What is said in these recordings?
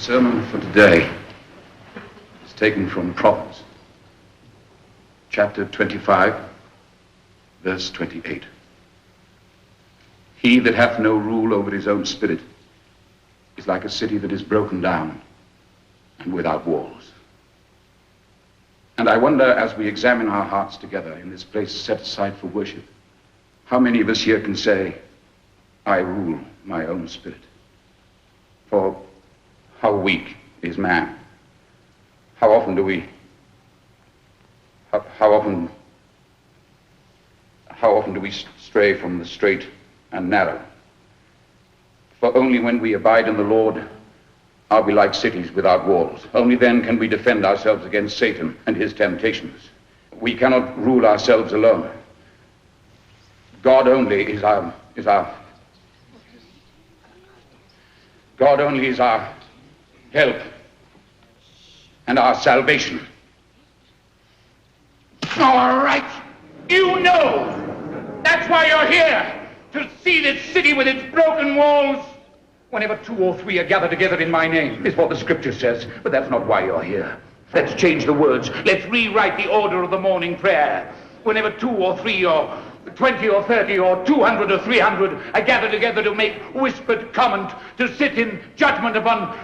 Sermon for today is taken from Proverbs, chapter 25, verse 28. He that hath no rule over his own spirit is like a city that is broken down and without walls. And I wonder, as we examine our hearts together in this place set aside for worship, how many of us here can say, I rule my own spirit? For how weak is man? How often do we stray from the straight and narrow? For only when we abide in the Lord are we like cities without walls. Only then can we defend ourselves against Satan and his temptations. We cannot rule ourselves alone. God only is our help and our salvation. All right, you know. That's why you're here, to see this city with its broken walls. Whenever 2 or 3 are gathered together in my name, is what the scripture says. But that's not why you're here. Let's change the words. Let's rewrite the order of the morning prayer. Whenever 2 or 3 or 20 or 30 or 200 or 300 are gathered together to make whispered comment, to sit in judgment upon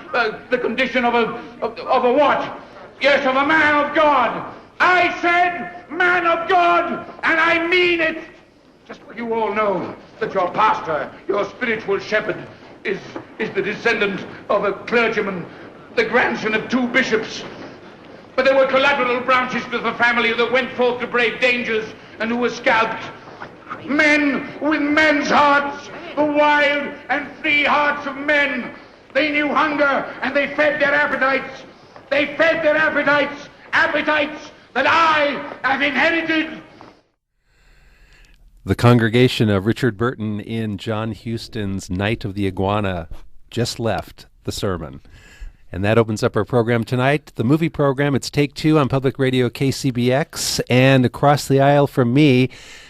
the condition of a what? Yes, of a man of God. I said man of God, and I mean it. Just so you all know that your pastor, your spiritual shepherd, is the descendant of a clergyman, the grandson of 2 bishops. But there were collateral branches to the family that went forth to brave dangers and who were scalped. Men with men's hearts, the wild and free hearts of men. They knew hunger and they fed their appetites. They fed their appetites that I have inherited. The congregation of Richard Burton in John Huston's Night of the Iguana just left the sermon. And that opens up our program tonight. The movie program, it's Take 2 on Public Radio KCBX. And across the aisle from me,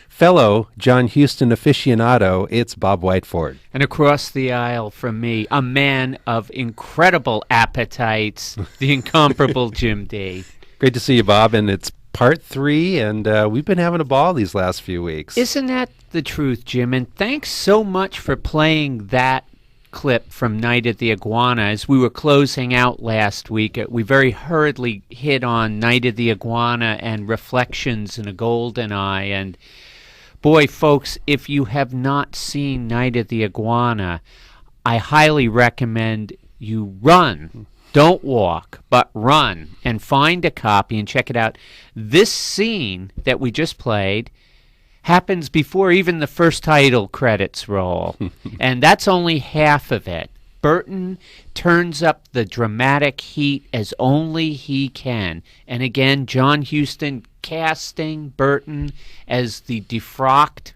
fellow John Huston aficionado, it's Bob Whiteford. And across the aisle from me, a man of incredible appetites, the incomparable Jim Dee. Great to see you, Bob. And it's part 3, and we've been having a ball these last few weeks. Isn't that the truth, Jim? And thanks so much for playing that clip from Night at the Iguana. As we were closing out last week, we very hurriedly hit on Night at the Iguana and Reflections in a Golden Eye. And boy, folks, if you have not seen Night at the Iguana, I highly recommend you run. Don't walk, but run and find a copy and check it out. This scene that we just played happens before even the first title credits roll, and that's only half of it. Burton turns up the dramatic heat as only he can. And again, John Huston casting Burton as the defrocked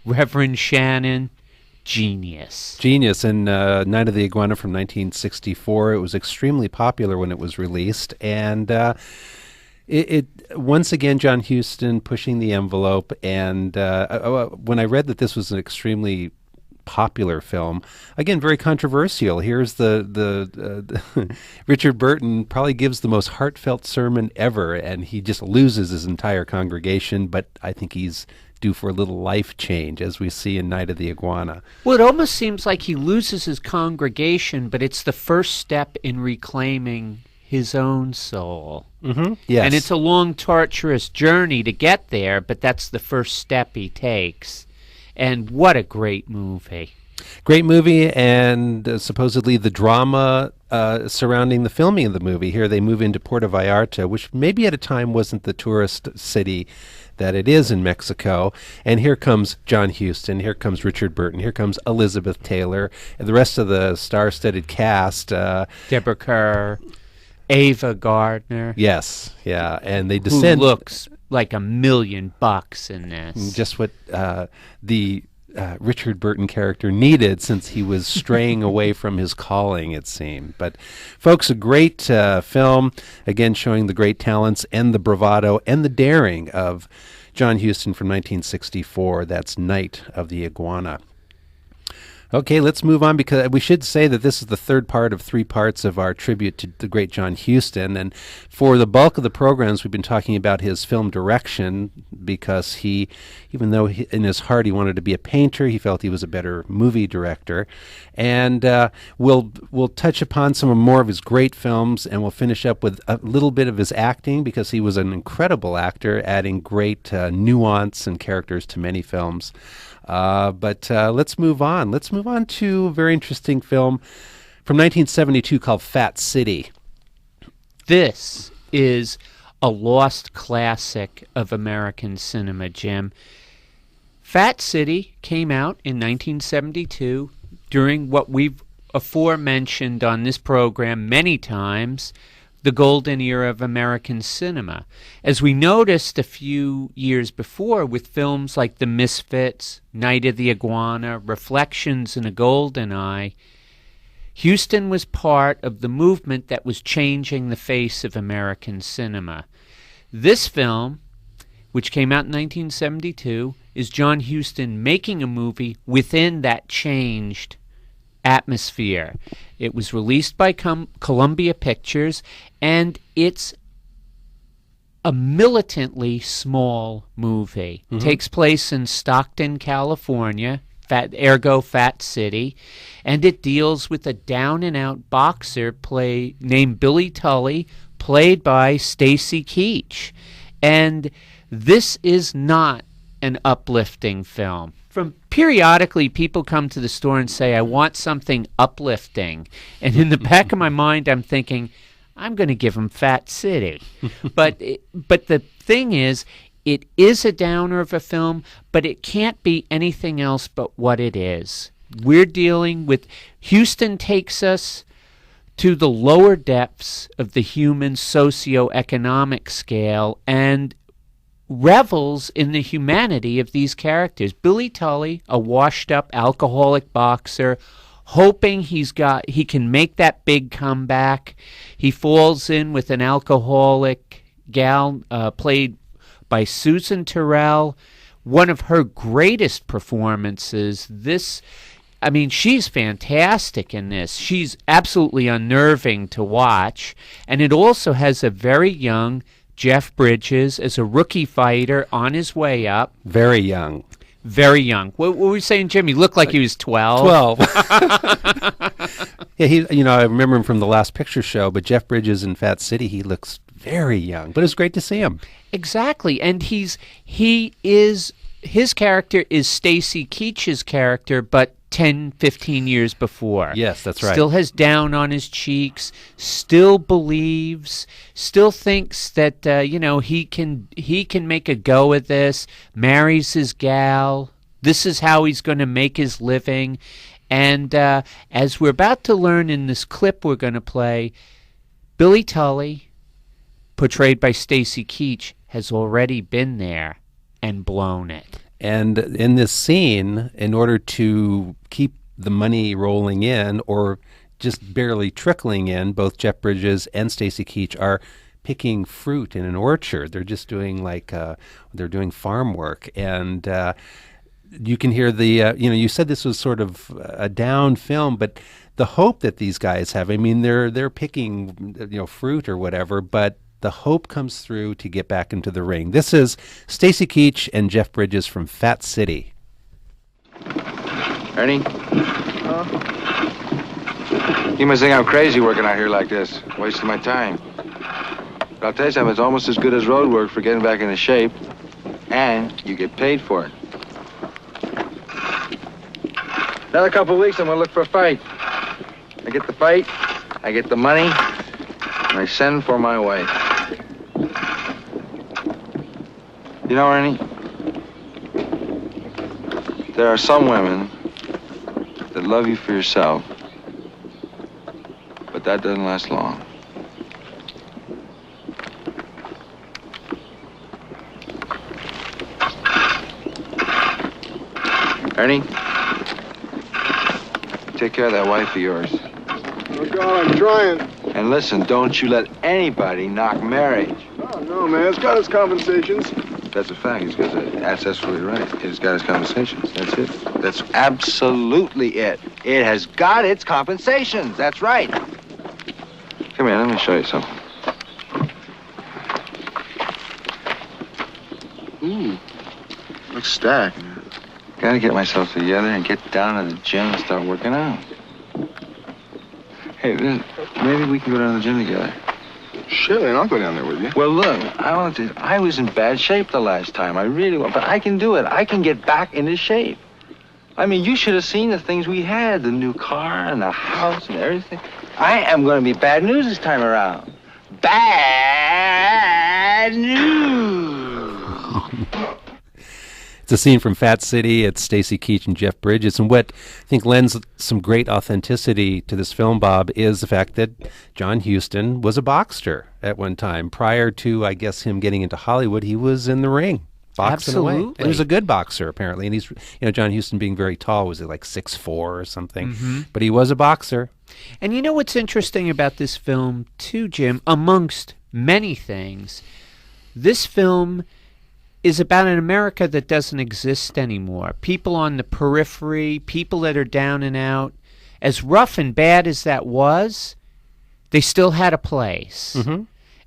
Reverend Shannon. Genius. And Night of the Iguana from 1964. It was extremely popular when it was released. And it once again, John Huston pushing the envelope. And when I read that this was an extremely popular film, again, very controversial. Here's the Richard Burton probably gives the most heartfelt sermon ever, and he just loses his entire congregation. But I think he's due for a little life change, as we see in Night of the Iguana. Well, it almost seems like he loses his congregation, but it's the first step in reclaiming his own soul. Mm-hmm. Yes. And it's a long, torturous journey to get there, but that's the first step he takes. And what a great movie. Great movie, and supposedly the drama surrounding the filming of the movie. Here they move into Puerto Vallarta, which maybe at a time wasn't the tourist city that it is in Mexico. And here comes John Huston, here comes Richard Burton, here comes Elizabeth Taylor, and the rest of the star-studded cast. Deborah Kerr, Ava Gardner. Yes, yeah, and they descend. Who looks like $1 million in this. Just what the Richard Burton character needed, since he was straying away from his calling, it seemed. But folks, a great film, again showing the great talents and the bravado and the daring of John Huston from 1964. That's Night of the Iguana. Okay, let's move on, because we should say that this is the third part of 3 parts of our tribute to the great John Huston. And for the bulk of the programs, we've been talking about his film direction, because he, even though in his heart he wanted to be a painter, he felt he was a better movie director. And we'll touch upon some more of his great films, and we'll finish up with a little bit of his acting, because he was an incredible actor, adding great nuance and characters to many films. But let's move on. Let's move on to a very interesting film from 1972 called Fat City. This is a lost classic of American cinema, Jim. Fat City came out in 1972 during what we've aforementioned on this program many times, the golden era of American cinema. As we noticed a few years before with films like The Misfits, Night of the Iguana, Reflections in a Golden Eye, Huston was part of the movement that was changing the face of American cinema. This film, which came out in 1972, is John Huston making a movie within that changed atmosphere. It was released by Columbia Pictures, and it's a militantly small movie. Mm-hmm. Takes place in Stockton, California, ergo Fat City, and it deals with a down-and-out boxer named Billy Tully, played by Stacy Keach. And this is not an uplifting film. Periodically, people come to the store and say, I want something uplifting. And in the back of my mind, I'm thinking, I'm going to give them Fat City. But the thing is, it is a downer of a film, but it can't be anything else but what it is. We're dealing with, Huston takes us to the lower depths of the human socioeconomic scale and revels in the humanity of these characters. Billy Tully, a washed-up alcoholic boxer, hoping he can make that big comeback. He falls in with an alcoholic gal played by Susan Terrell. One of her greatest performances. She's fantastic in this. She's absolutely unnerving to watch. And it also has a very young Jeff Bridges as a rookie fighter on his way up. Very young. Very young. What were we saying, Jim? He looked like he was 12. 12. Yeah, I remember him from the Last Picture Show, but Jeff Bridges in Fat City, he looks very young. But it's great to see him. Exactly. And his character is Stacy Keach's character, but 10, 15 years before. Yes, that's right. Still has down on his cheeks, still believes, still thinks that he can make a go at this, marries his gal. This is how he's going to make his living. And as we're about to learn in this clip we're going to play, Billy Tully, portrayed by Stacy Keach, has already been there and blown it. And in this scene, in order to keep the money rolling in, or just barely trickling in, both Jeff Bridges and Stacy Keach are picking fruit in an orchard. They're just doing they're doing farm work. And you can hear you said this was sort of a down film, but the hope that these guys have, they're picking, fruit or whatever, but the hope comes through to get back into the ring. This is Stacy Keach and Jeff Bridges from Fat City. Ernie? You must think I'm crazy working out here like this, wasting my time. But I'll tell you something, it's almost as good as road work for getting back into shape, and you get paid for it. Another couple of weeks, I'm gonna look for a fight. I get the fight, I get the money, and I send for my wife. You know, Ernie, there are some women that love you for yourself, but that doesn't last long. Ernie, take care of that wife of yours. Oh, God, I'm trying. And listen, don't you let anybody knock marriage. Oh, no, man. It's got its compensations. That's a fact. He's got that's absolutely right. It's got its compensations. That's it. That's absolutely it. It has got its compensations. That's right. Come here, let me show you something. Ooh, looks stacked. Gotta get myself together and get down to the gym and start working out. Hey, maybe we can go down to the gym together. Sure, then I'll go down there with you. Well, look, I was in bad shape the last time. I really was, but I can do it. I can get back into shape. I mean, you should have seen the things we had, the new car and the house and everything. I am going to be bad news this time around. Bad news. It's a scene from Fat City. It's Stacy Keach and Jeff Bridges. And what I think lends some great authenticity to this film, Bob, is the fact that John Huston was a boxer at one time. Prior to, I guess, him getting into Hollywood, he was in the ring, boxing away. And he was a good boxer, apparently. And he's, John Huston being very tall, was he like 6'4" or something? Mm-hmm. But he was a boxer. And you know what's interesting about this film, too, Jim? Amongst many things, this film is about an America that doesn't exist anymore. People on the periphery, people that are down and out. As rough and bad as that was, they still had a place. Mm-hmm.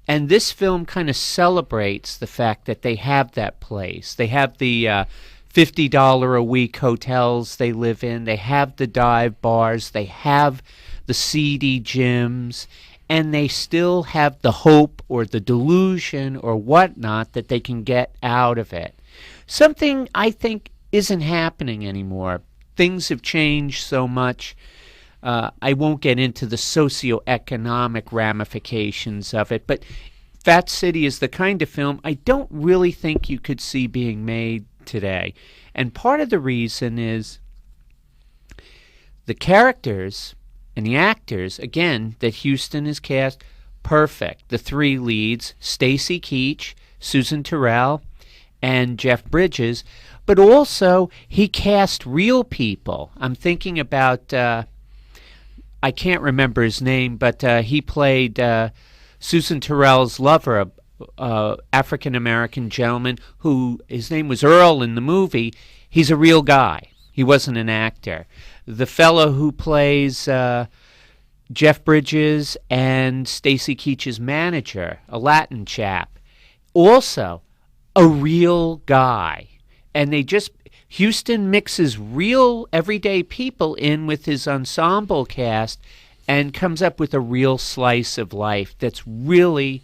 And this film kind of celebrates the fact that they have that place. They have the $50 a week hotels they live in. They have the dive bars. They have the seedy gyms. And they still have the hope or the delusion or whatnot that they can get out of it. Something I think isn't happening anymore. Things have changed so much. I won't get into the socioeconomic ramifications of it, but Fat City is the kind of film I don't really think you could see being made today. And part of the reason is the characters and the actors, again, that Huston has cast, perfect. The three leads, Stacy Keach, Susan Terrell, and Jeff Bridges. But also, he cast real people. I'm thinking about, I can't remember his name, but he played Susan Terrell's lover, a African-American gentleman who, his name was Earl in the movie. He's a real guy. He wasn't an actor. The fellow who plays Jeff Bridges and Stacy Keach's manager, a Latin chap, also a real guy. And Huston mixes real everyday people in with his ensemble cast and comes up with a real slice of life that's really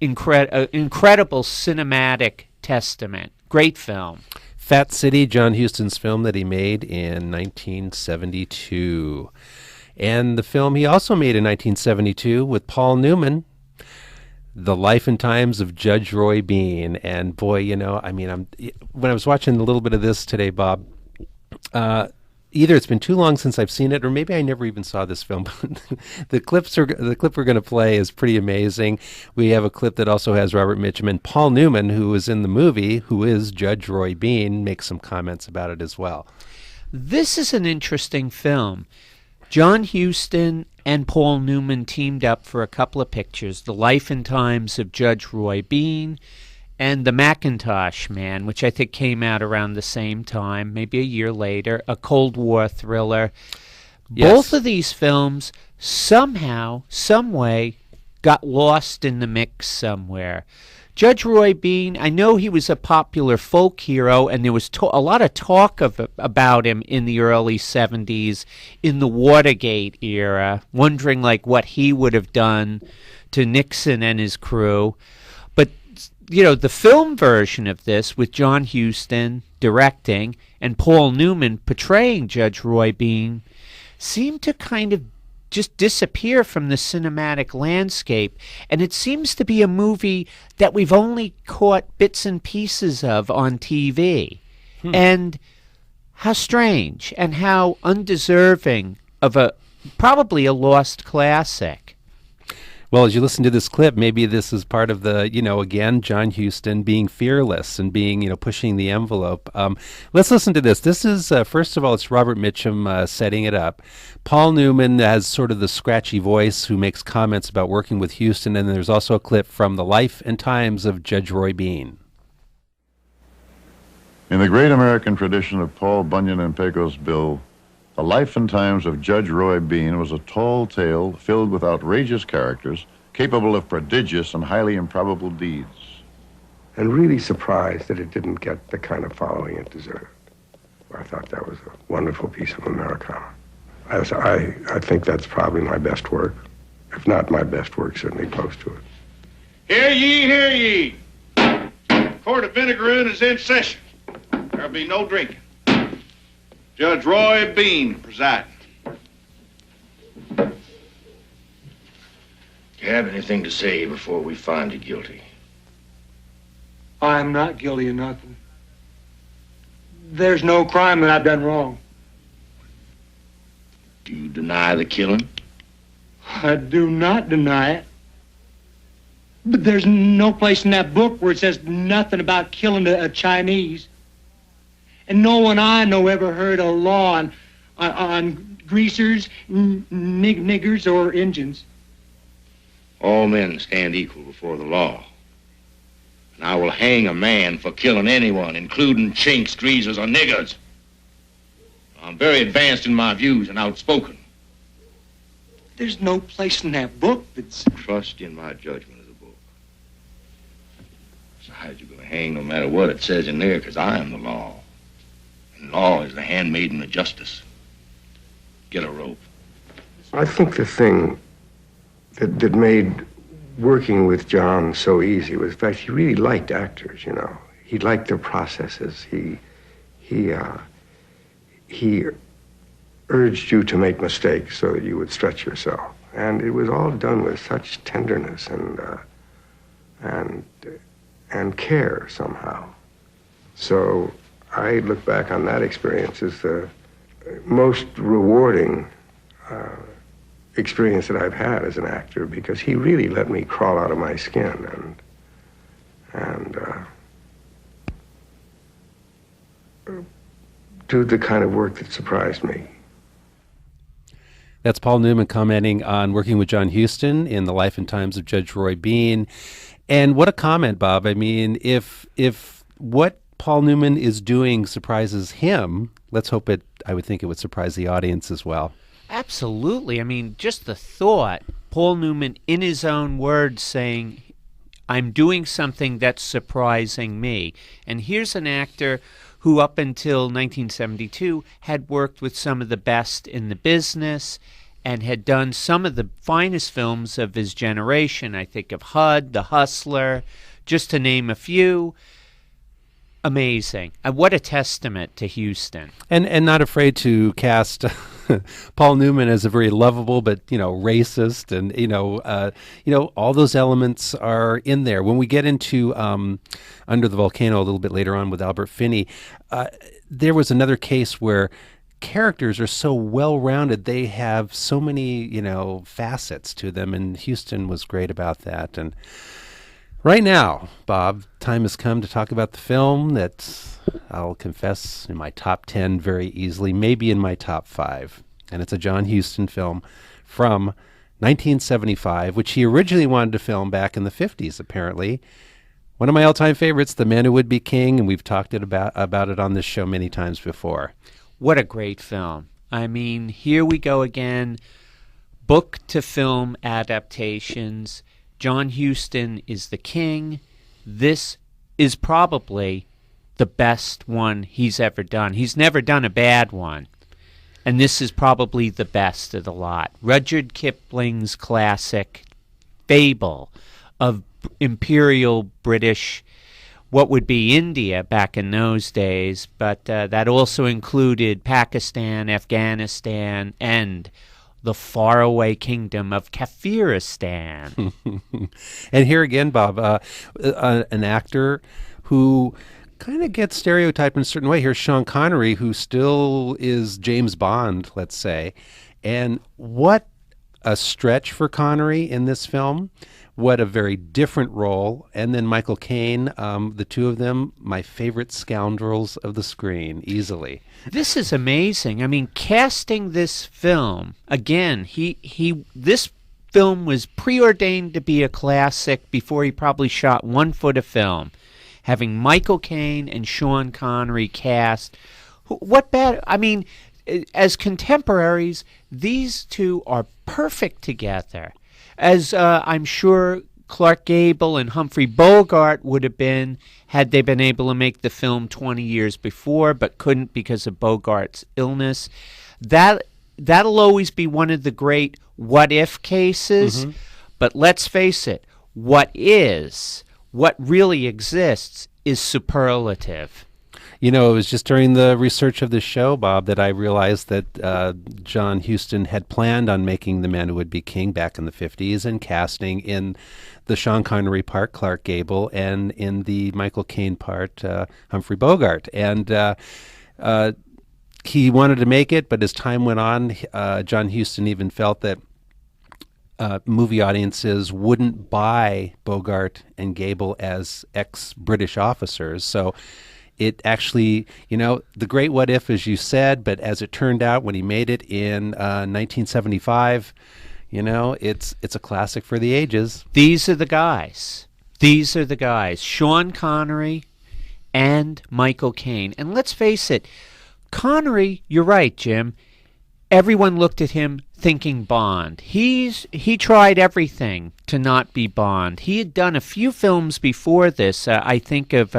incredible cinematic testament. Great film. Fat City, John Huston's film that he made in 1972. And the film he also made in 1972 with Paul Newman, The Life and Times of Judge Roy Bean. And boy, when I was watching a little bit of this today, Bob, either it's been too long since I've seen it, or maybe I never even saw this film. the clip we're going to play is pretty amazing. We have a clip that also has Robert Mitchum and Paul Newman, who was in the movie, who is Judge Roy Bean, makes some comments about it as well. This is an interesting film. John Huston and Paul Newman teamed up for a couple of pictures, The Life and Times of Judge Roy Bean and The Macintosh Man, which I think came out around the same time, maybe a year later, a Cold War thriller. Yes. Both of these films somehow, some way, got lost in the mix somewhere. Judge Roy Bean, I know he was a popular folk hero, and there was a lot of talk about him in the early 70s, in the Watergate era, wondering what he would have done to Nixon and his crew. But the film version of this, with John Huston directing and Paul Newman portraying Judge Roy Bean, seemed to kind of just disappear from the cinematic landscape. And it seems to be a movie that we've only caught bits and pieces of on TV. And how strange and how undeserving of probably a lost classic. Well, as you listen to this clip, maybe this is part of the, again, John Huston being fearless and being, pushing the envelope. Let's listen to this. This is, first of all, it's Robert Mitchum setting it up. Paul Newman has sort of the scratchy voice who makes comments about working with Huston, and there's also a clip from The Life and Times of Judge Roy Bean. In the great American tradition of Paul Bunyan and Pecos Bill, The Life and Times of Judge Roy Bean was a tall tale filled with outrageous characters, capable of prodigious and highly improbable deeds. And really surprised that it didn't get the kind of following it deserved. I thought that was a wonderful piece of Americana. I think that's probably my best work. If not my best work, certainly close to it. Hear ye, hear ye. Court of Vinegaroon is in session. There'll be no drinking. Judge Roy Bean presiding. Do you have anything to say before we find you guilty? I'm not guilty of nothing. There's no crime that I've done wrong. Do you deny the killing? I do not deny it. But there's no place in that book where it says nothing about killing a Chinese. And no one I know ever heard a law on greasers, niggers, or Injuns. All men stand equal before the law. And I will hang a man for killing anyone, including chinks, greasers, or niggers. I'm very advanced in my views and outspoken. There's no place in that book that's... Trust in my judgment of the book. Besides, you're going to hang no matter what it says in there, because I am the law. And law is the handmaiden of justice. Get a rope. I think the thing that made working with John so easy was the fact he really liked actors, you know. He liked their processes. He urged you to make mistakes so that you would stretch yourself. And it was all done with such tenderness and care somehow. So I look back on that experience as the most rewarding experience that I've had as an actor, because he really let me crawl out of my skin and do the kind of work that surprised me. That's Paul Newman commenting on working with John Huston in The Life and Times of Judge Roy Bean. And what a comment, Bob. I mean, if what Paul Newman is doing surprises him, let's hope I would think it would surprise the audience as well. Absolutely. I mean, just the thought, Paul Newman in his own words saying, I'm doing something that's surprising me. And here's an actor who up until 1972 had worked with some of the best in the business and had done some of the finest films of his generation. I think of HUD, The Hustler, just to name a few. Amazing. What a testament to Huston. And not afraid to cast Paul Newman as a very lovable but, racist, and, all those elements are in there. When we get into Under the Volcano a little bit later on with Albert Finney, there was another case where characters are so well-rounded. They have so many, facets to them, and Huston was great about that. And right now, Bob, time has come to talk about the film that I'll confess in my top 10 very easily, maybe in my top 5. And it's a John Huston film from 1975, which he originally wanted to film back in the 50s, apparently. One of my all-time favorites, The Man Who Would Be King, and we've talked about it on this show many times before. What a great film. I mean, here we go again. Book to film adaptations. John Huston is the king. This is probably the best one he's ever done. He's never done a bad one. And this is probably the best of the lot. Rudyard Kipling's classic fable of imperial British, what would be India back in those days, but that also included Pakistan, Afghanistan, and the faraway kingdom of Kafiristan. And here again, Bob, an actor who kind of gets stereotyped in a certain way. Here's Sean Connery, who still is James Bond, let's say. And what a stretch for Connery in this film. What a very different role. And then Michael Caine, the two of them, my favorite scoundrels of the screen, easily. This is amazing. I mean, casting this film, again, this film was preordained to be a classic before he probably shot one foot of film. having Michael Caine and Sean Connery cast. What bad? I mean, as contemporaries, these two are perfect together. As I'm sure Clark Gable and Humphrey Bogart would have been had they been able to make the film 20 years before, but couldn't because of Bogart's illness. That'll always be one of the great what-if cases. Mm-hmm. But let's face it, what really exists is superlative. You know, it was just during the research of this show, Bob, that I realized that John Huston had planned on making The Man Who Would Be King back in the 50s and casting in the Sean Connery part Clark Gable and in the Michael Caine part Humphrey Bogart. And he wanted to make it, but as time went on, John Huston even felt that movie audiences wouldn't buy Bogart and Gable as ex-British officers. So it actually, the great what if, as you said, but as it turned out, when he made it in 1975, it's a classic for the ages. These are the guys. Sean Connery and Michael Caine. And let's face it, Connery, you're right, Jim. Everyone looked at him thinking Bond. He tried everything to not be Bond. He had done a few films before this. I think of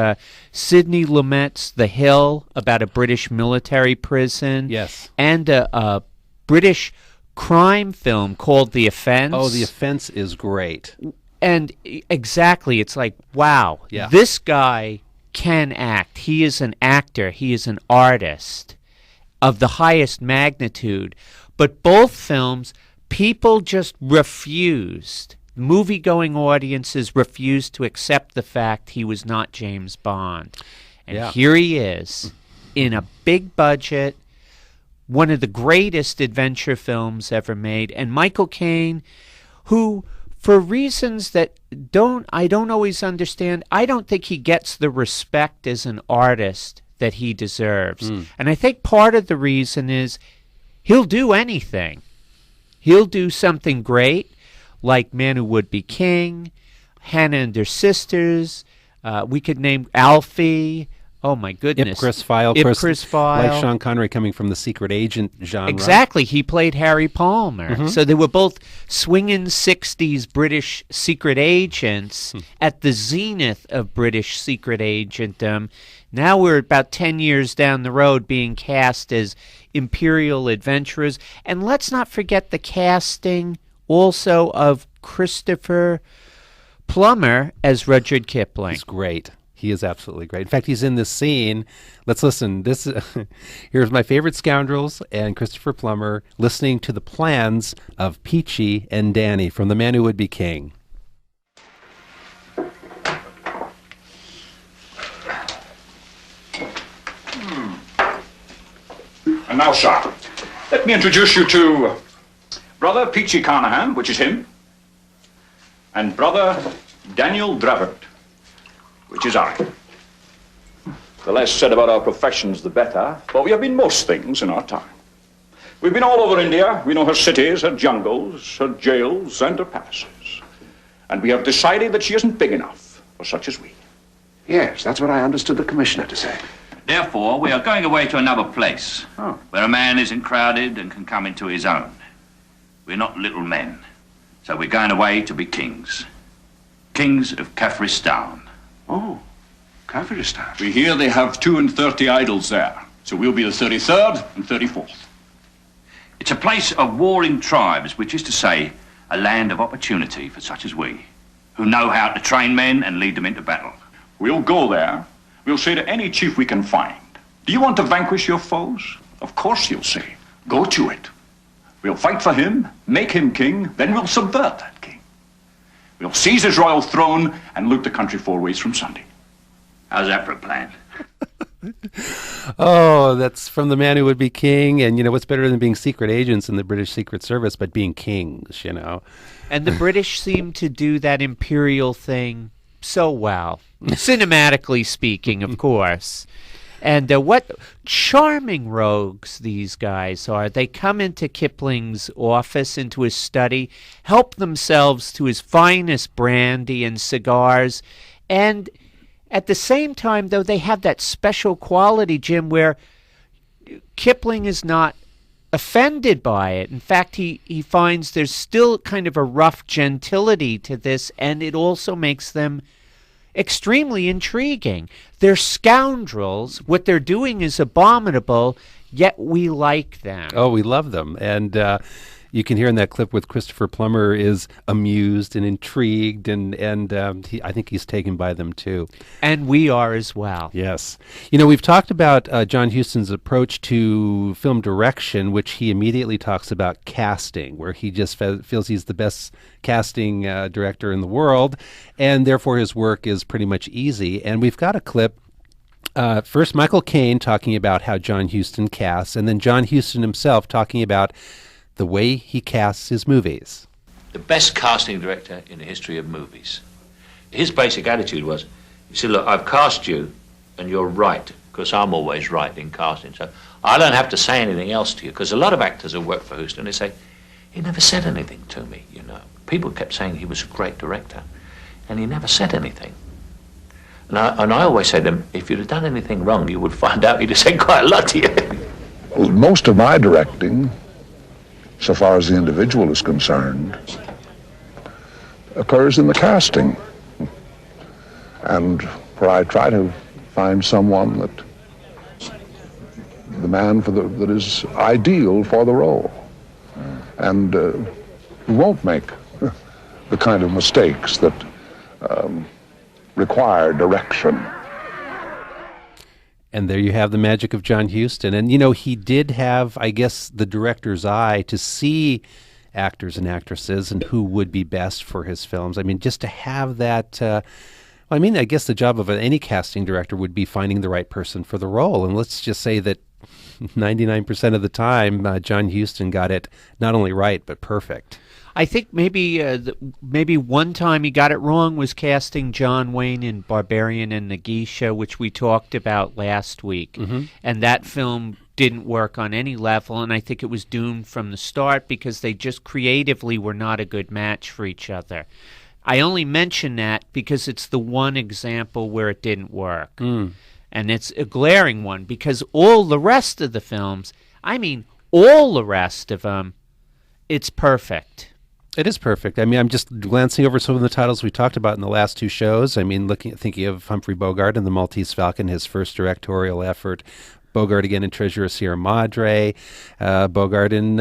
Sidney Lumet's The Hill, about a British military prison. Yes. And a British crime film called The Offense. Oh, The Offense is great. And exactly, it's like, wow, This guy can act. He is an actor. He is an artist of the highest magnitude. But both films, people just refused. Movie-going audiences refused to accept the fact he was not James Bond. And here he is, in a big budget, one of the greatest adventure films ever made. And Michael Caine, who, for reasons that I don't always understand, I don't think he gets the respect as an artist that he deserves. And I think part of the reason is he'll do anything. He'll do something great, like Man Who Would Be King, Hannah and Her Sisters. We could name Alfie. Oh, my goodness. Ipcris File. Ipcris File. Like Sean Connery coming from the secret agent genre. Exactly. He played Harry Palmer. Mm-hmm. So they were both swinging 60s British secret agents at the zenith of British secret agentdom. Now we're about 10 years down the road being cast as Imperial adventurers. And let's not forget the casting also of Christopher Plummer as Rudyard Kipling. He's great. He is absolutely great. In fact, he's in this scene. Let's listen. Here's my favorite scoundrels and Christopher Plummer listening to the plans of Peachy and Danny from The Man Who Would Be King. And now, sir, let me introduce you to Brother Peachy Carnahan, which is him, and Brother Daniel Dravert, which is I. The less said about our professions, the better, for we have been most things in our time. We've been all over India. We know her cities, her jungles, her jails, and her palaces. And we have decided that she isn't big enough for such as we. Yes, that's what I understood the commissioner to say. Therefore, we are going away to another place, where a man isn't crowded and can come into his own. We're not little men, so we're going away to be kings. Kings of Kafiristan. Oh, Kafiristan. We hear they have 32 idols there, so we'll be the 33rd and 34th. It's a place of warring tribes, which is to say, a land of opportunity for such as we, who know how to train men and lead them into battle. We'll go there. We'll say to any chief we can find, do you want to vanquish your foes? Of course he'll say, go to it. We'll fight for him, make him king, then we'll subvert that king. We'll seize his royal throne and loot the country 4 ways from Sunday. How's that for a plan? Oh, that's from The Man Who Would Be King. And, what's better than being secret agents in the British Secret Service, but being kings, And the British seem to do that imperial thing so well. Cinematically speaking, of course. And what charming rogues these guys are. They come into Kipling's office, into his study, help themselves to his finest brandy and cigars, and At the same time, though, they have that special quality, Jim, where Kipling is not offended by it. In fact, he finds there's still kind of a rough gentility to this, and it also makes them extremely intriguing. They're scoundrels. What they're doing is abominable, yet we like them. Oh, we love them. And you can hear in that clip with Christopher Plummer is amused and intrigued, and I think he's taken by them too. And we are as well. Yes. You know, we've talked about John Huston's approach to film direction, which he immediately talks about casting, where he just feels he's the best casting director in the world, and therefore his work is pretty much easy. And we've got a clip. First, Michael Caine talking about how John Huston casts, and then John Huston himself talking about the way he casts his movies. The best casting director in the history of movies. His basic attitude was, he said, look, I've cast you, and you're right, because I'm always right in casting, so I don't have to say anything else to you, because a lot of actors who work for Huston, they say, he never said anything to me, you know. People kept saying he was a great director, and he never said anything. And I always say to them, if you'd have done anything wrong, you would find out he'd have said quite a lot to you. Well, most of my directing, so far as the individual is concerned, occurs in the casting. And where I try to find someone the man that is ideal for the role. And who won't make the kind of mistakes that require direction. And there you have the magic of John Huston. And, you know, he did have, I guess, the director's eye to see actors and actresses and who would be best for his films. I mean, just to have that, I guess the job of any casting director would be finding the right person for the role. And let's just say that 99% of the time, John Huston got it not only right, but perfect. I think maybe one time he got it wrong was casting John Wayne in Barbarian and Nagisha, which we talked about last week. Mm-hmm. And that film didn't work on any level, and I think it was doomed from the start because they just creatively were not a good match for each other. I only mention that because it's the one example where it didn't work. Mm. And it's a glaring one because all the rest of the films, all the rest of them, it's perfect. It is perfect. I mean, I'm just glancing over some of the titles we talked about in the last two shows. I mean, thinking of Humphrey Bogart and The Maltese Falcon, his first directorial effort. Bogart again in Treasure of Sierra Madre. Bogart in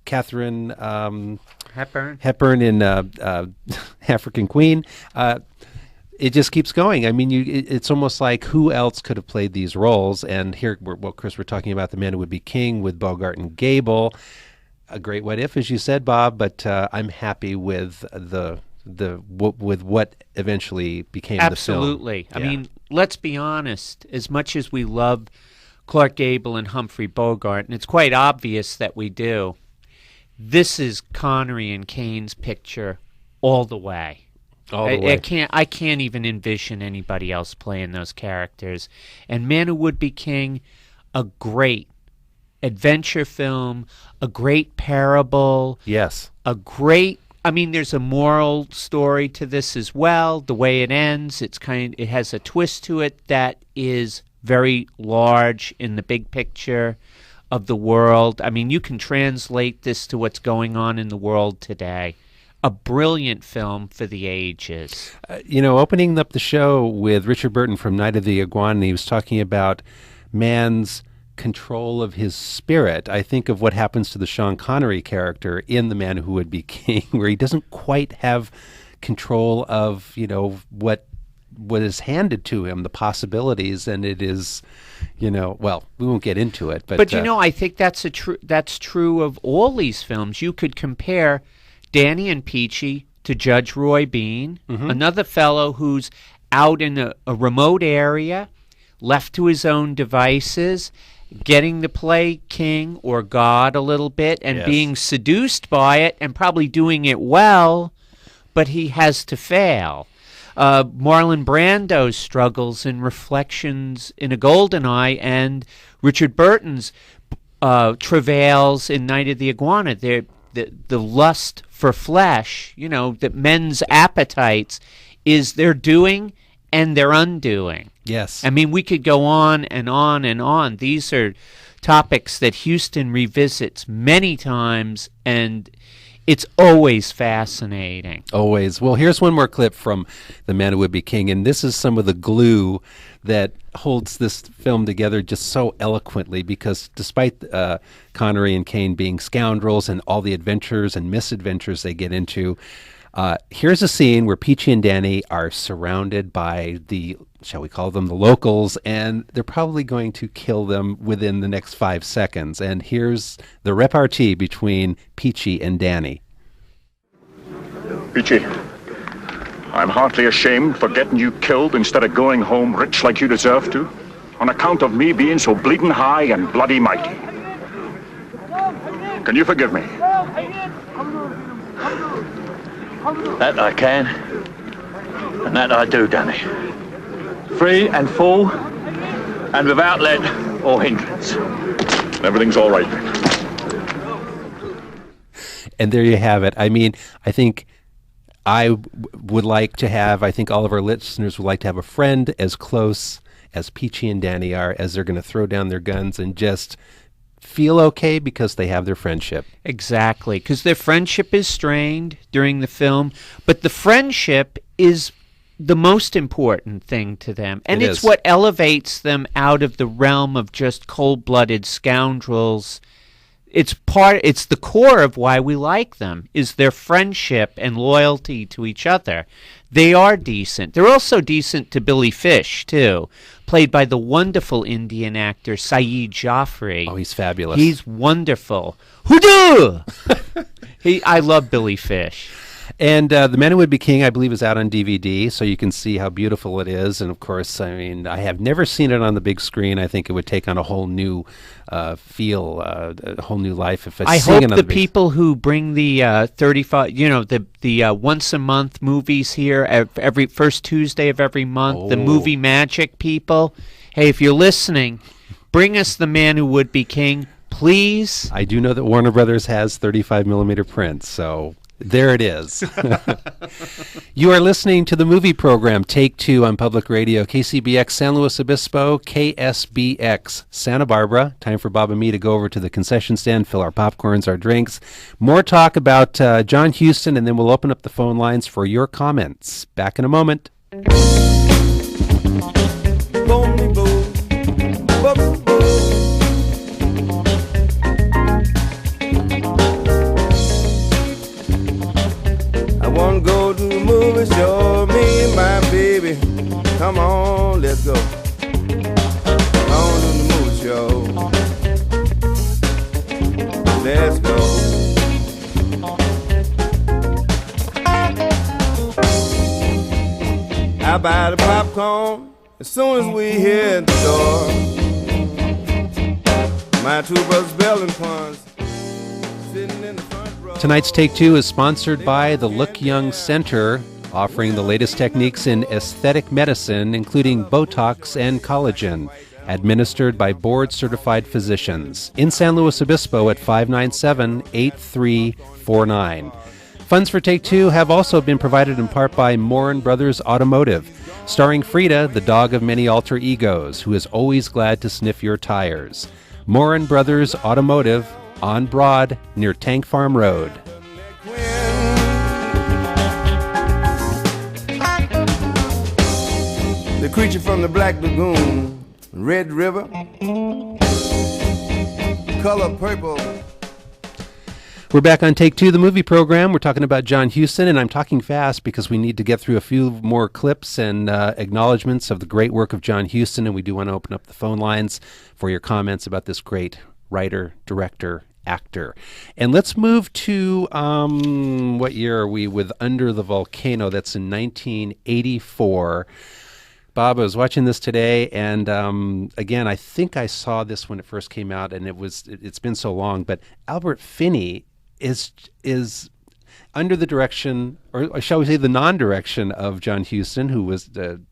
Catherine Hepburn in African Queen. It just keeps going. I mean, it's almost like who else could have played these roles? And here, Chris, we're talking about The Man Who Would Be King with Bogart and Gable. A great what if, as you said, Bob, but I'm happy with with what eventually became the film. Absolutely. I mean, let's be honest. As much as we love Clark Gable and Humphrey Bogart, and it's quite obvious that we do, this is Connery and Caine's picture all the way. I can't even envision anybody else playing those characters. And Man Who Would Be King, a great adventure film, a great parable. Yes. There's a moral story to this as well. The way it ends, it has a twist to it that is very large in the big picture of the world. I mean, you can translate this to what's going on in the world today. A brilliant film for the ages. Opening up the show with Richard Burton from Night of the Iguana, he was talking about man's control of his spirit. I think of what happens to the Sean Connery character in The Man Who Would Be King, where he doesn't quite have control of, what is handed to him, the possibilities, and it is, we won't get into it. But I think that's true of all these films. You could compare Danny and Peachy to Judge Roy Bean, another fellow who's out in a remote area, left to his own devices, getting to play king or god a little bit and being seduced by it and probably doing it well, but he has to fail. Marlon Brando's struggles in Reflections in a Goldeneye and Richard Burton's travails in Night of the Iguana. The lust for flesh, that men's appetites is their doing and their undoing. Yes. I mean, we could go on and on and on. These are topics that Huston revisits many times, and it's always fascinating. Always. Well, here's one more clip from The Man Who Would Be King, and this is some of the glue that holds this film together just so eloquently, because despite Connery and Caine being scoundrels and all the adventures and misadventures they get into, here's a scene where Peachy and Danny are surrounded by the, shall we call them, the locals, and they're probably going to kill them within the next 5 seconds. And here's the repartee between Peachy and Danny. Peachy, I'm heartily ashamed for getting you killed instead of going home rich like you deserve to, on account of me being so bleeding high and bloody mighty. Can you forgive me? That I can, and that I do, Danny. Free and full, and without let or hindrance. Everything's all right. And there you have it. I mean, I think would like to have, I think all of our listeners would like to have a friend as close as Peachy and Danny are, as they're going to throw down their guns and just feel okay because they have their friendship. Exactly, because their friendship is strained during the film, but the friendship is the most important thing to them, and it's what elevates them out of the realm of just cold-blooded scoundrels. It's the core of why we like them, is their friendship and loyalty to each other. They are decent. They're also decent to Billy Fish, too, played by the wonderful Indian actor Saeed Jaffrey. Oh, he's fabulous. He's wonderful. Hoodoo! I love Billy Fish. And The Man Who Would Be King, I believe, is out on DVD, so you can see how beautiful it is. And, of course, I mean, I have never seen it on the big screen. I think it would take on a whole new feel, a whole new life if I seeing hope it on the big people who bring the 35, the once-a-month movies here, every first Tuesday of every month, the Movie Magic people, hey, if you're listening, bring us The Man Who Would Be King, please. I do know that Warner Brothers has 35mm prints, so there it is. You are listening to the movie program Take Two on Public Radio, KCBX San Luis Obispo, KSBX Santa Barbara. Time for Bob and me to go over to the concession stand, fill our popcorns, our drinks. More talk about John Huston, and then we'll open up the phone lines for your comments. Back in a moment. I wanna go to the movie show, me and my baby. Come on, let's go. On to the movie show. Let's go. I buy the popcorn as soon as we hit the door. My two brothers Bell and Pons sitting in the front row. Tonight's Take Two is sponsored by the Look Young Center, offering the latest techniques in aesthetic medicine, including Botox and collagen, administered by board-certified physicians. In San Luis Obispo at 597-8349. Funds for Take Two have also been provided in part by Morin Brothers Automotive, starring Frida, the dog of many alter egos, who is always glad to sniff your tires. Morin Brothers Automotive, on Broad, near Tank Farm Road. The creature from the Black Lagoon, Red River, color purple. We're back on Take Two, the movie program. We're talking about John Huston, and I'm talking fast because we need to get through a few more clips and acknowledgments of the great work of John Huston, and we do want to open up the phone lines for your comments about this great writer, director, actor. And let's move to, what year are we with Under the Volcano? That's in 1984. Bob, I was watching this today, and again, I think I saw this when it first came out, and it's been so long, but Albert Finney is under the direction, or shall we say the non-direction of John Huston, who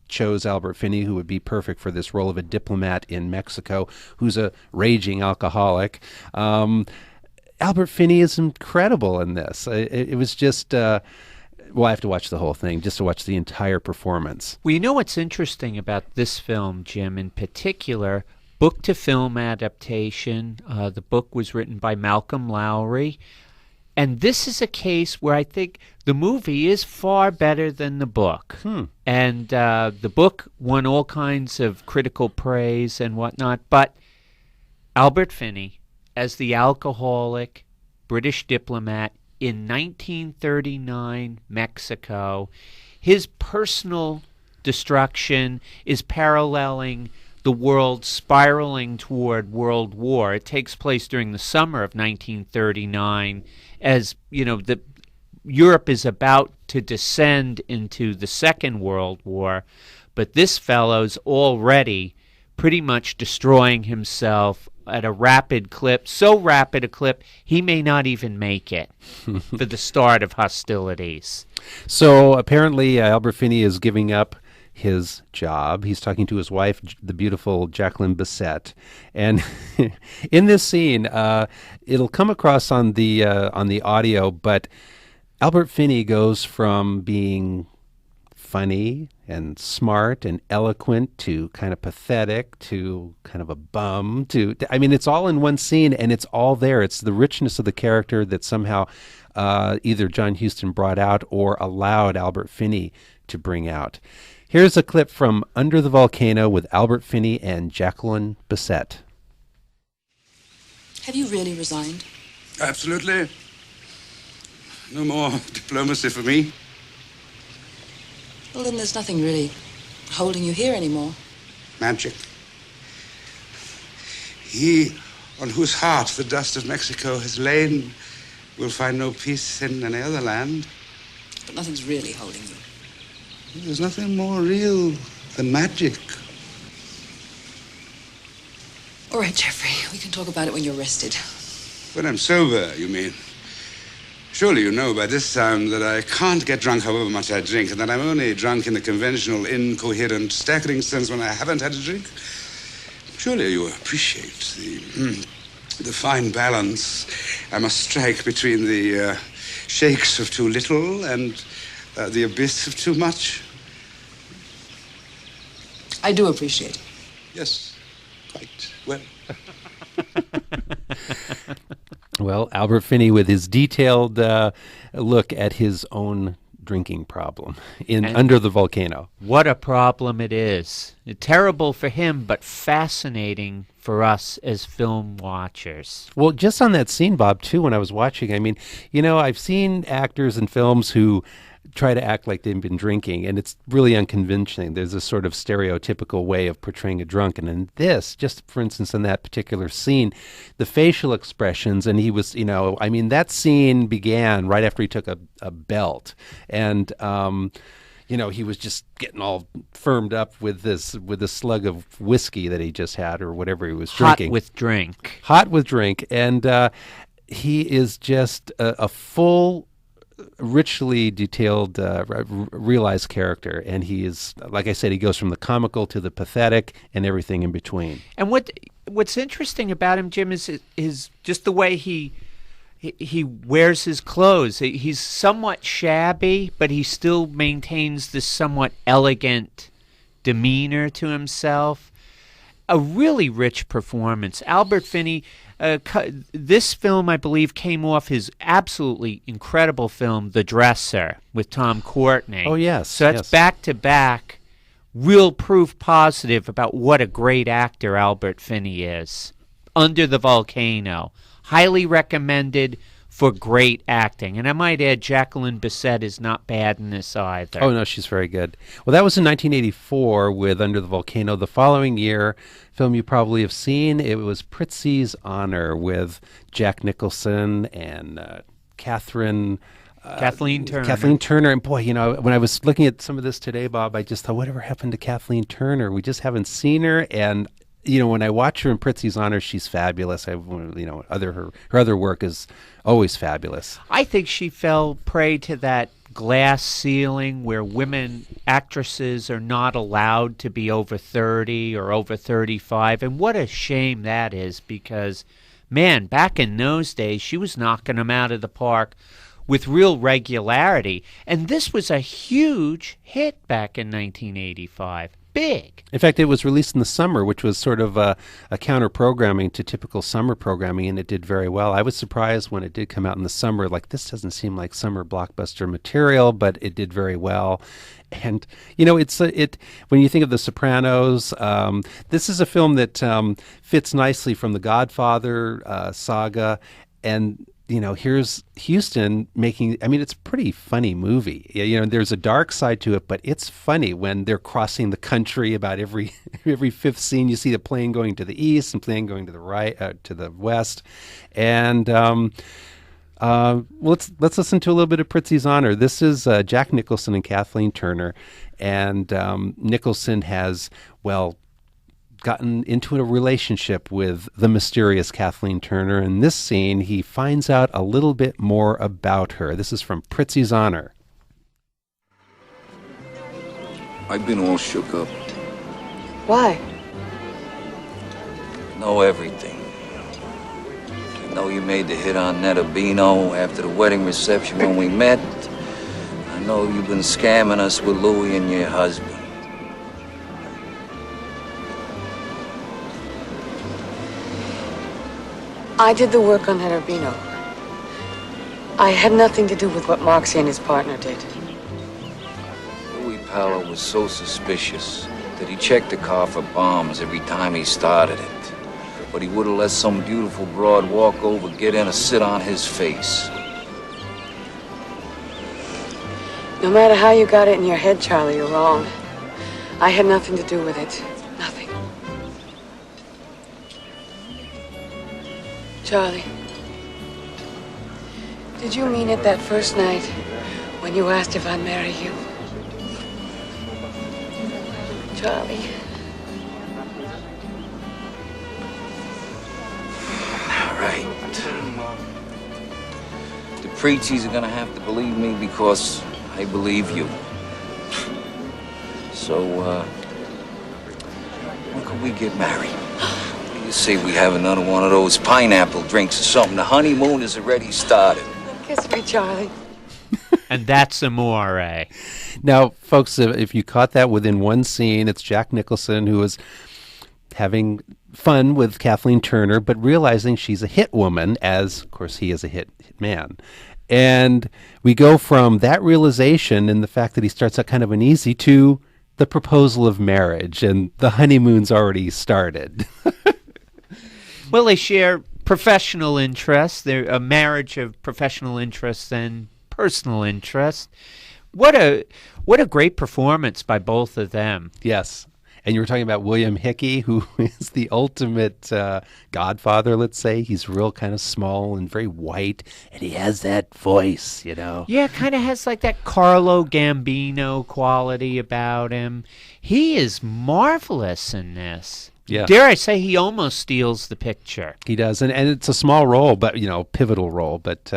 chose Albert Finney, who would be perfect for this role of a diplomat in Mexico, who's a raging alcoholic. Albert Finney is incredible in this. It was just Well, I have to watch the whole thing just to watch the entire performance. Well, you know what's interesting about this film, Jim, in particular, book-to-film adaptation. The book was written by Malcolm Lowry. And this is a case where I think the movie is far better than the book. And the book won all kinds of critical praise and whatnot. But Albert Finney, as the alcoholic British diplomat in 1939 Mexico, his personal destruction is paralleling the world spiraling toward World War. It takes place during the summer of 1939, as Europe is about to descend into the Second World War, but this fellow's already pretty much destroying himself at a rapid clip, so rapid a clip he may not even make it for the start of hostilities. So apparently Albert Finney is giving up his job. He's talking to his wife, the beautiful Jacqueline Bisset, and in this scene, it'll come across on the audio, but Albert Finney goes from being funny and smart and eloquent to kind of pathetic to kind of a bum to I mean, it's all in one scene, and it's all there. It's the richness of the character that somehow either John Huston brought out or allowed Albert Finney to bring out. Here's a clip from Under the Volcano with Albert Finney and Jacqueline Bisset. Have you really resigned? Absolutely. No more diplomacy for me. Well, then there's nothing really holding you here anymore. Magic. He on whose heart the dust of Mexico has lain will find no peace in any other land. But nothing's really holding you. There's nothing more real than magic. All right, Jeffrey, we can talk about it when you're rested. When I'm sober, you mean? Surely you know by this time that I can't get drunk however much I drink, and that I'm only drunk in the conventional, incoherent, staggering sense when I haven't had a drink. Surely you appreciate the fine balance I must strike between the shakes of too little and the abyss of too much. I do appreciate it. Yes, quite well. Well, Albert Finney with his detailed look at his own drinking problem in Under the Volcano. What a problem it is. Terrible for him, but fascinating for us as film watchers. Well, just on that scene, Bob, too, when I was watching, I mean, I've seen actors in films who try to act like they've been drinking, and it's really unconvincing. There's a sort of stereotypical way of portraying a drunk, and in this, just for instance, in that particular scene, the facial expressions, and he was, that scene began right after he took a belt, and he was just getting all firmed up with this slug of whiskey that he just had or whatever he was drinking. Hot with drink, and he is just a full, richly detailed, realized character, and he is, like I said, he goes from the comical to the pathetic and everything in between. And what's interesting about him, Jim, is just the way he wears his clothes. He's somewhat shabby, but he still maintains this somewhat elegant demeanor to himself. A really rich performance. Albert Finney. This film, I believe, came off his absolutely incredible film, The Dresser, with Tom Courtenay. Oh, yes. So that's back-to-back, real proof positive about what a great actor Albert Finney is. Under the Volcano. Highly recommended for great acting. And I might add, Jacqueline Bisset is not bad in this either. Oh, no, she's very good. Well, that was in 1984 with Under the Volcano. The following year, film you probably have seen, it was Prizzi's Honor with Jack Nicholson and Kathleen Turner. Kathleen Turner. And boy, when I was looking at some of this today, Bob, I just thought, whatever happened to Kathleen Turner? We just haven't seen her. And when I watch her in Prizzi's Honor, she's fabulous. Her other work is always fabulous. I think she fell prey to that glass ceiling where women actresses are not allowed to be over 30 or over 35. And what a shame that is, because, man, back in those days, she was knocking them out of the park with real regularity. And this was a huge hit back in 1985. Big. In fact, it was released in the summer, which was sort of a counter-programming to typical summer programming, and it did very well. I was surprised when it did come out in the summer. Like, this doesn't seem like summer blockbuster material, but it did very well. And, you know, when you think of The Sopranos, this is a film that fits nicely from the Godfather saga, and you know, here's Huston making, I mean, it's a pretty funny movie. You know, there's a dark side to it, but it's funny when they're crossing the country. About every fifth scene, you see the plane going to the east and plane going to the right, to the west. And let's listen to a little bit of Prizzi's Honor. This is Jack Nicholson and Kathleen Turner. And Nicholson has, well, gotten into a relationship with the mysterious Kathleen Turner. In this scene, he finds out a little bit more about her. This is from Prizzi's Honor. I've been all shook up. Why? I know everything. I know you made the hit on Netta Bino after the wedding reception when we met. I know you've been scamming us with Louie and your husband. I did the work on that Urbino. I had nothing to do with what Moxie and his partner did. Louis Paolo was so suspicious that he checked the car for bombs every time he started it. But he would have let some beautiful broad walk over, get in, and sit on his face. No matter how you got it in your head, Charlie, you're wrong. I had nothing to do with it. Nothing. Charlie, did you mean it that first night when you asked if I'd marry you? Charlie. All right. The Preachies are gonna have to believe me because I believe you. So, when can we get married? You say we have another one of those pineapple drinks or something. The honeymoon is already started. Kiss me, Charlie. And that's amore. Now, folks, if you caught that within one scene, it's Jack Nicholson who is having fun with Kathleen Turner, but realizing she's a hit woman, as, of course, he is a hit man. And we go from that realization and the fact that he starts out kind of uneasy to the proposal of marriage, and the honeymoon's already started. Well, they share professional interests. They're a marriage of professional interests and personal interests. What a great performance by both of them. Yes. And you were talking about William Hickey, who is the ultimate godfather, let's say. He's real kind of small and very white, and he has that voice, you know. Yeah, kind of has like that Carlo Gambino quality about him. He is marvelous in this. Yeah. Dare I say he almost steals the picture. He does, and it's a small role, but, you know, pivotal role. But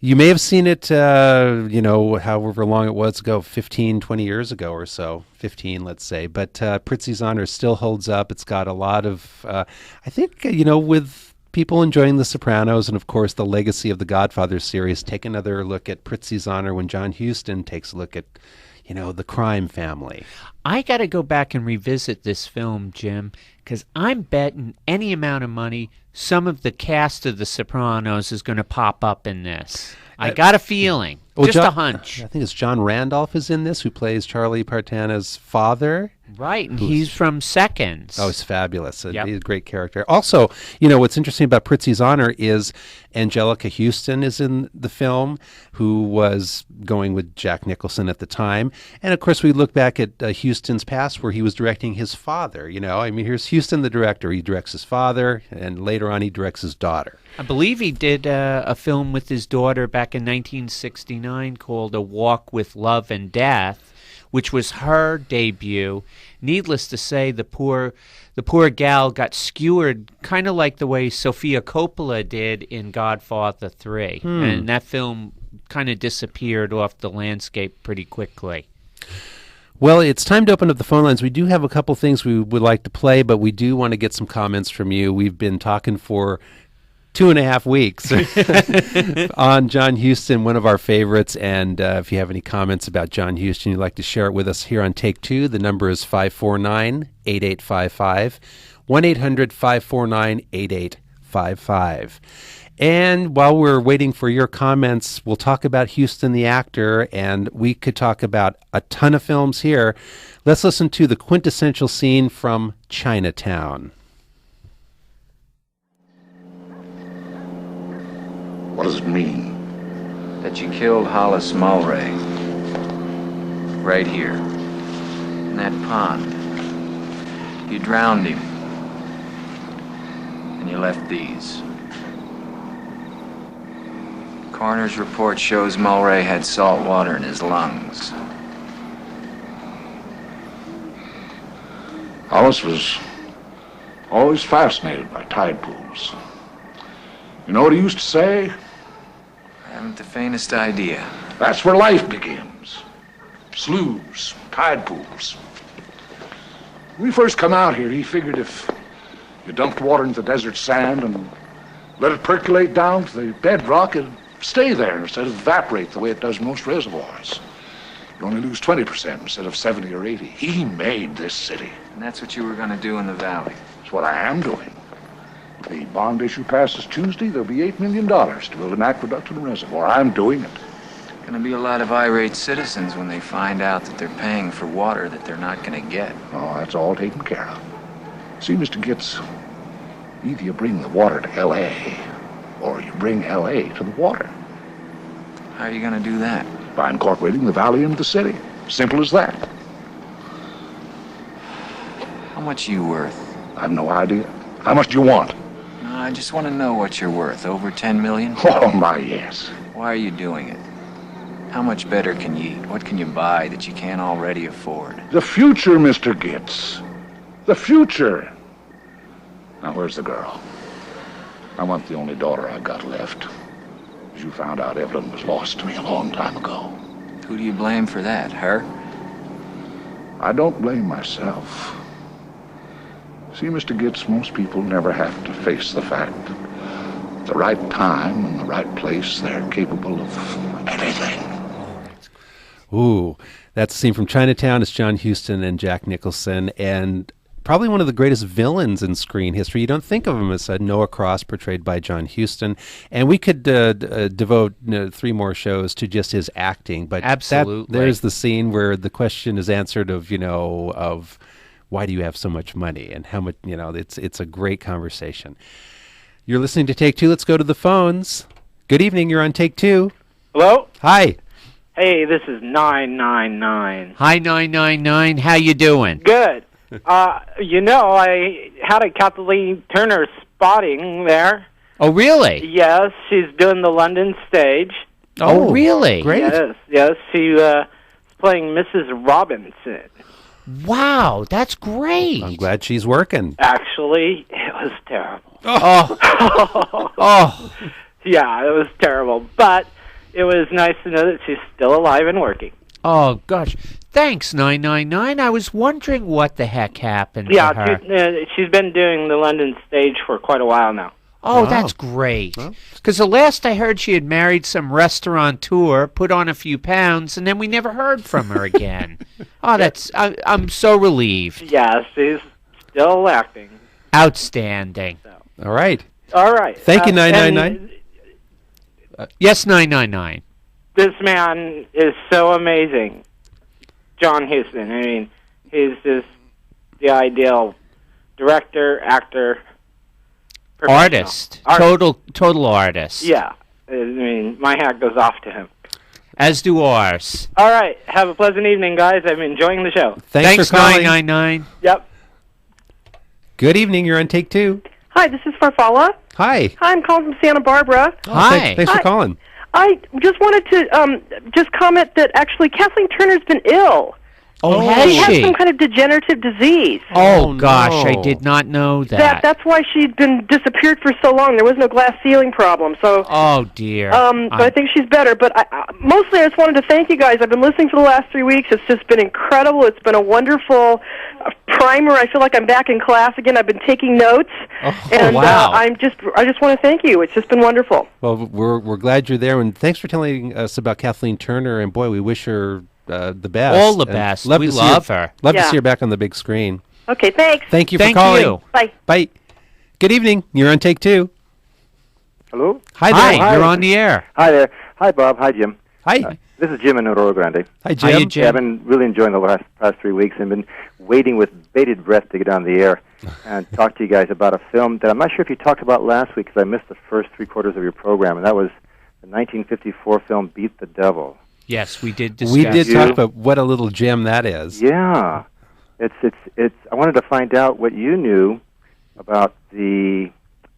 you may have seen it, you know, however long it was ago, 15, 20 years ago or so, 15, let's say. But Prizzi's Honor still holds up. It's got a lot of, I think, you know, with people enjoying The Sopranos and, of course, the legacy of the Godfather series, take another look at Prizzi's Honor when John Huston takes a look at, you know, the crime family. I got to go back and revisit this film, Jim, because I'm betting any amount of money some of the cast of The Sopranos is going to pop up in this. I got a feeling, well, just a hunch. I think it's John Randolph is in this, who plays Charlie Partana's father. Right, and he's from Seconds. Oh, he's fabulous. Yep. He's a great character. Also, you know, what's interesting about Prizzi's Honor is Angelica Houston is in the film, who was going with Jack Nicholson at the time. And, of course, we look back at Houston's past where he was directing his father. You know, I mean, here's Houston, the director. He directs his father, and later on he directs his daughter. I believe he did a film with his daughter back in 1969 called A Walk with Love and Death, which was her debut. Needless to say, the poor gal got skewered kind of like the way Sofia Coppola did in Godfather 3. And that film kind of disappeared off the landscape pretty quickly. Well, it's time to open up the phone lines. We do have a couple things we would like to play, but we do want to get some comments from you. We've been talking for 2.5 weeks on John Huston, one of our favorites. And if you have any comments about John Huston, you'd like to share it with us here on Take Two, the number is 549-8855, 1-800-549-8855. And while we're waiting for your comments, we'll talk about Huston the actor, and we could talk about a ton of films here. Let's listen to the quintessential scene from Chinatown. What does it mean? That you killed Hollis Mulray. Right here. In that pond. You drowned him. And you left these. Coroner's report shows Mulray had salt water in his lungs. Hollis was always fascinated by tide pools. You know what he used to say? I haven't the faintest idea. That's where life begins. Sloughs, tide pools. When we first come out here, he figured if you dumped water into the desert sand and let it percolate down to the bedrock, it'd stay there instead of evaporate the way it does most reservoirs. You only lose 20% instead of 70 or 80. He made this city. And that's what you were going to do in the valley. That's what I am doing. If the bond issue passes Tuesday, there'll be $8 million to build an aqueduct and a reservoir. I'm doing it. Going to be a lot of irate citizens when they find out that they're paying for water that they're not going to get. Oh, that's all taken care of. See, Mr. Gitz, either you bring the water to L.A., or you bring L.A. to the water. How are you going to do that? By incorporating the valley into the city. Simple as that. How much are you worth? I've no idea. How much do you want? No, I just want to know what you're worth. Over 10 million? Oh, my, yes. Why are you doing it? How much better can you eat? What can you buy that you can't already afford? The future, Mr. Gitz. The future. Now, where's the girl? I want the only daughter I've got left. As you found out, Evelyn was lost to me a long time ago. Who do you blame for that, her? I don't blame myself. See, Mr. Gitz, most people never have to face the fact that at the right time and the right place, they're capable of anything. Ooh, that's a scene from Chinatown. It's John Huston and Jack Nicholson, and probably one of the greatest villains in screen history. You don't think of him as Noah Cross, portrayed by John Huston. And we could devote 3 more shows to just his acting. But absolutely, there's the scene where the question is answered of why do you have so much money and how much, it's a great conversation. You're listening to Take Two. Let's go to the phones. Good evening. You're on Take Two. Hello? Hi. Hey, this is 999. Hi, 999. How you doing? Good. I had a Kathleen Turner spotting there. Oh, really? Yes, she's doing the London stage. Oh, really? Great. Yes, she was playing Mrs. Robinson. Wow, that's great. I'm glad she's working. Actually, it was terrible. Oh. Oh. Yeah, it was terrible. But it was nice to know that she's still alive and working. Oh, gosh. Thanks, 999. I was wondering what the heck happened to her. Yeah, she's been doing the London stage for quite a while now. Oh, that's great. Because the last I heard, she had married some restaurateur, put on a few pounds, and then we never heard from her again. I'm so relieved. Yeah, she's still acting. Outstanding. All right. All right. Thank you, 999. Yes, 999. This man is so amazing. John Huston. I mean, he's just the ideal director, actor, artist. Total artist. Yeah. I mean, my hat goes off to him. As do ours. All right. Have a pleasant evening, guys. I'm enjoying the show. Thanks for calling. 999. Yep. Good evening. You're on Take Two. Hi, this is Farfalla. Hi. Hi, I'm calling from Santa Barbara. Hi. Thanks for calling. I just wanted to just comment that actually Kathleen Turner's been ill. Oh, has She she? had some kind of degenerative disease. Oh, gosh, I did not know that. That's why she'd been disappeared for so long. There was no glass ceiling problem. So, Oh, dear. but I think she's better. But mostly, I just wanted to thank you guys. I've been listening for the last 3 weeks. It's just been incredible. It's been a wonderful primer. I feel like I'm back in class again. I've been taking notes, and wow. I just want to thank you. It's just been wonderful. Well, we're glad you're there, and thanks for telling us about Kathleen Turner. And boy, we wish her the best. All the And best. Love We to see love her. Love to Yeah. see her back on the big screen. Okay, thanks. Thank you Thank for calling. you. Bye. Bye. Good evening. You're on Take Two. Hello? Hi there. Hi, you're on the air. Hi there. Hi, Bob. Hi, Jim. Hi. This is Jim in Oro Grande. Hi, Jim. Hiya, Jim. Yeah, I've been really enjoying the past 3 weeks and been waiting with bated breath to get on the air and talk to you guys about a film that I'm not sure if you talked about last week because I missed the first 3/4 of your program, and that was the 1954 film Beat the Devil. Yes, we did discuss. We did talk about what a little gem that is. Yeah. It's. I wanted to find out what you knew about the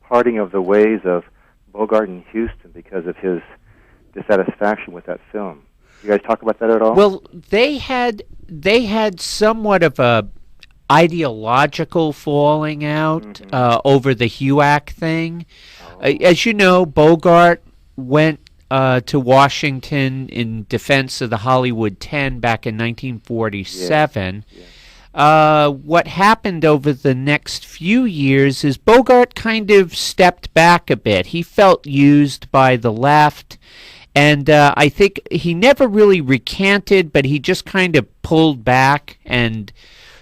parting of the ways of Bogart and Huston because of his dissatisfaction with that film. You guys talk about that at all? Well, they had somewhat of a ideological falling out over the HUAC thing. As you know, Bogart went to Washington in defense of the Hollywood 10 back in 1947. What happened over the next few years is Bogart kind of stepped back a bit. He felt used by the left, and I think he never really recanted, but he just kind of pulled back and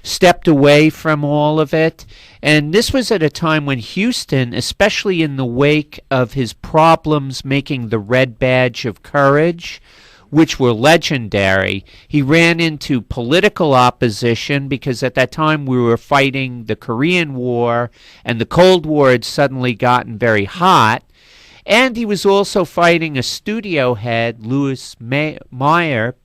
stepped away from all of it. And this was at a time when Huston, especially in the wake of his problems making the Red Badge of Courage, which were legendary, he ran into political opposition because at that time we were fighting the Korean War and the Cold War had suddenly gotten very hot. And he was also fighting a studio head, Louis Mayer,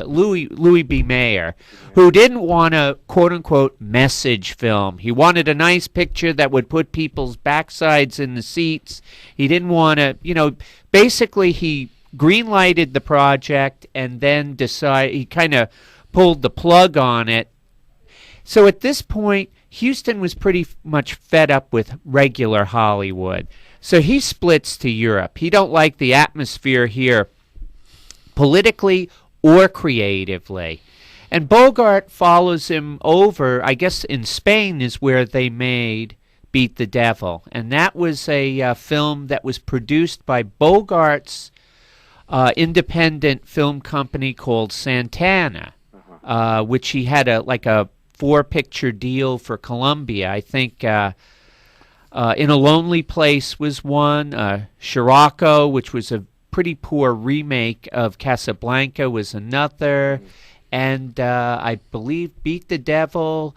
Louis B. Mayer, who didn't want a quote-unquote message film. He wanted a nice picture that would put people's backsides in the seats. He didn't want to, basically he green-lighted the project and then he kind of pulled the plug on it. So at this point, Huston was pretty much fed up with regular Hollywood. So he splits to Europe. He don't like the atmosphere here politically or creatively. And Bogart follows him over, I guess in Spain is where they made Beat the Devil. And that was a film that was produced by Bogart's independent film company called Santana, which he had a 4-picture deal for Columbia. I think In a Lonely Place was one. Scirocco, which was a pretty poor remake of Casablanca, was another. And I believe Beat the Devil.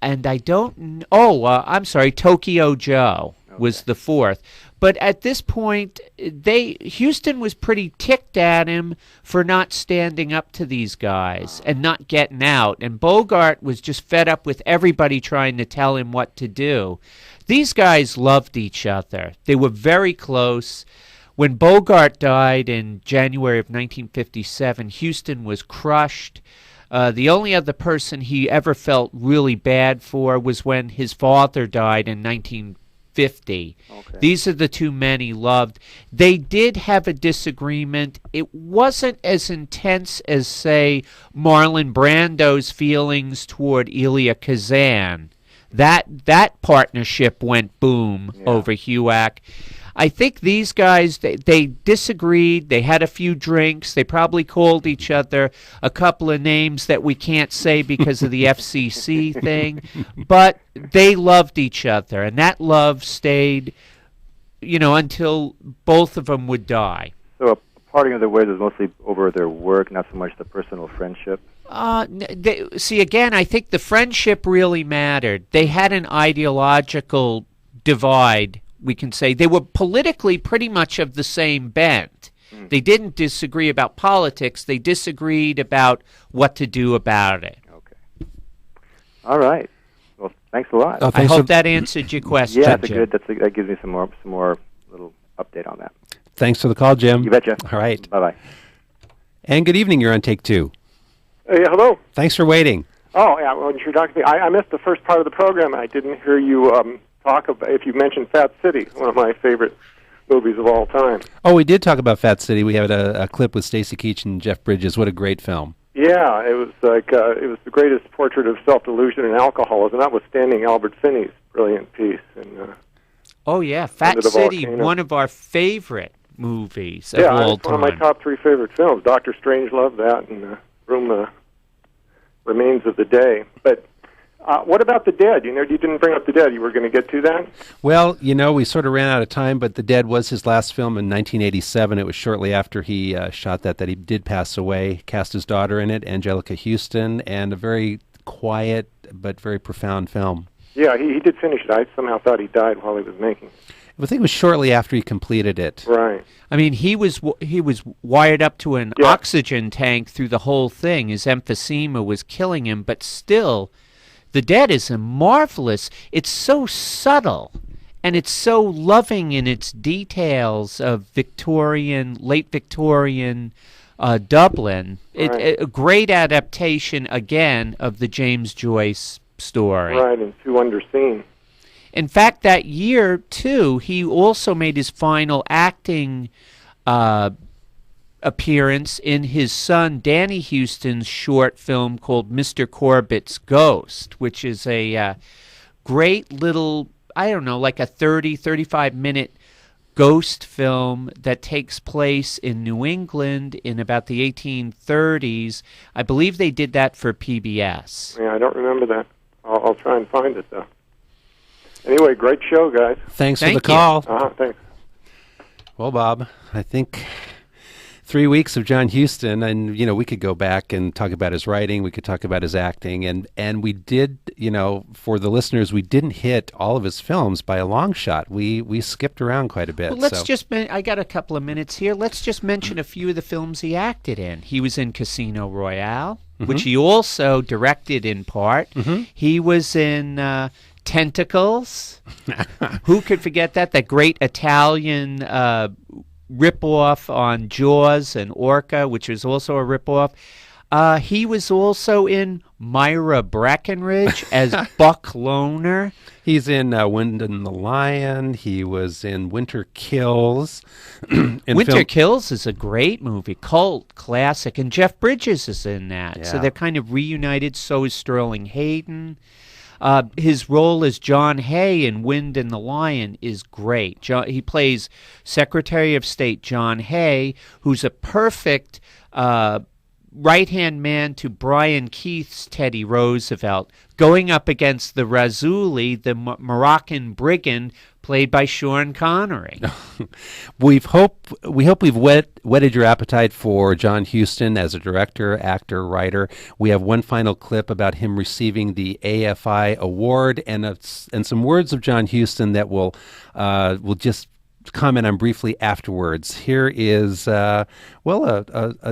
And I'm sorry, Tokyo Joe was the fourth. But at this point, Huston was pretty ticked at him for not standing up to these guys and not getting out. And Bogart was just fed up with everybody trying to tell him what to do. These guys loved each other. They were very close. When Bogart died in January of 1957, Huston was crushed. The only other person he ever felt really bad for was when his father died in 1950. Okay. These are the two men he loved. They did have a disagreement. It wasn't as intense as, say, Marlon Brando's feelings toward Elia Kazan. That partnership went boom over HUAC. I think these guys, they disagreed. They had a few drinks. They probably called each other a couple of names that we can't say because of the FCC thing. But they loved each other, and that love stayed, until both of them would die. So a parting of their ways was mostly over their work, not so much the personal friendship? See, again, I think the friendship really mattered. They had an ideological divide, we can say. They were politically pretty much of the same bent. They didn't disagree about politics. They disagreed about what to do about it. Okay. All right. Well, thanks a lot. I hope that answered your question. Yeah, that gives me some more little update on that. Thanks for the call, Jim. You betcha. All right. Bye-bye. And good evening. You're on Take Two. Hey, hello. Thanks for waiting. Oh, yeah, well, you're talking to me. I missed the first part of the program. I didn't hear you talk about, if you mentioned Fat City, one of my favorite movies of all time. Oh, we did talk about Fat City. We had a clip with Stacy Keach and Jeff Bridges. What a great film. Yeah, it was like it was the greatest portrait of self-delusion and alcoholism, notwithstanding Albert Finney's brilliant piece. And, oh, yeah, Fat City, one of our favorite movies of all time. One of my top 3 favorite films. Dr. Strangelove, that, and Room Remains of the Day. But what about The Dead? You didn't bring up The Dead. You were going to get to that? Well, we sort of ran out of time, but The Dead was his last film in 1987. It was shortly after he shot that he did pass away. Cast his daughter in it, Angelica Houston, and a very quiet but very profound film. Yeah, he did finish it. I somehow thought he died while he was making it. I think it was shortly after he completed it. Right. I mean, he was wired up to an oxygen tank through the whole thing. His emphysema was killing him, but still, The Dead is a marvelous. It's so subtle, and it's so loving in its details of late Victorian Dublin. Right. A great adaptation, again, of the James Joyce story. Right, and too underseen. In fact, that year, too, he also made his final acting appearance in his son Danny Huston's short film called Mr. Corbett's Ghost, which is a great little, like a 35-minute ghost film that takes place in New England in about the 1830s. I believe they did that for PBS. Yeah, I don't remember that. I'll try and find it, though. Anyway, great show, guys. Thanks for the call. Thanks. Well, Bob, I think 3 weeks of John Huston, and we could go back and talk about his writing, we could talk about his acting, and we did, for the listeners, we didn't hit all of his films by a long shot. We skipped around quite a bit. Well, I got a couple of minutes here. Let's just mention a few of the films he acted in. He was in Casino Royale, which he also directed in part. He was in Tentacles. Who could forget that? That great Italian rip-off on Jaws and Orca, which was also a rip-off. He was also in Myra Breckenridge as Buck Loner. He's in Wind and the Lion. He was in Winter Kills. Winter Kills is a great movie, cult classic, and Jeff Bridges is in that. Yeah. So they're kind of reunited. So is Sterling Hayden. His role as John Hay in Wind and the Lion is great. He plays Secretary of State John Hay, who's a perfect right-hand man to Brian Keith's Teddy Roosevelt, going up against the Razuli, the Moroccan brigand, played by Sean Connery. We hope we've whetted your appetite for John Huston as a director, actor, writer. We have one final clip about him receiving the AFI award and some words of John Huston that we'll just comment on briefly afterwards. Here is a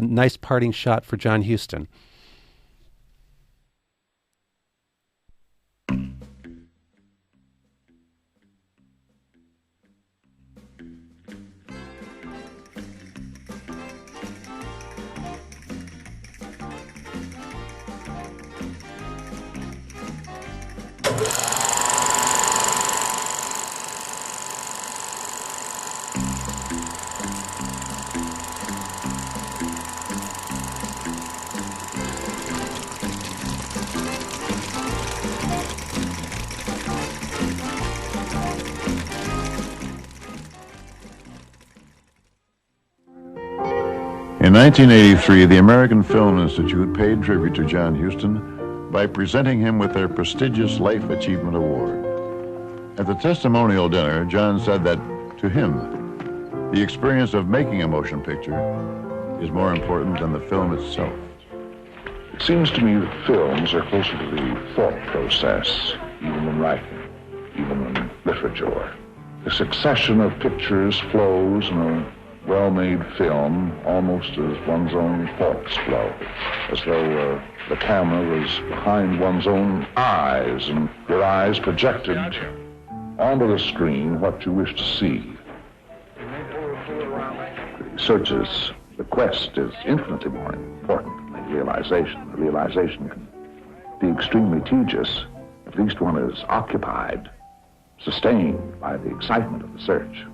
nice parting shot for John Huston. In 1983, the American Film Institute paid tribute to John Huston by presenting him with their prestigious Life Achievement Award. At the testimonial dinner, John said that, to him, the experience of making a motion picture is more important than the film itself. It seems to me that films are closer to the thought process, even in writing, even in literature. The succession of pictures flows in a well-made film almost as one's own thoughts flow, as though the camera was behind one's own eyes and your eyes projected onto the screen what you wish to see. The quest is infinitely more important than the realization. The realization can be extremely tedious. At least one is occupied, sustained by the excitement of the search.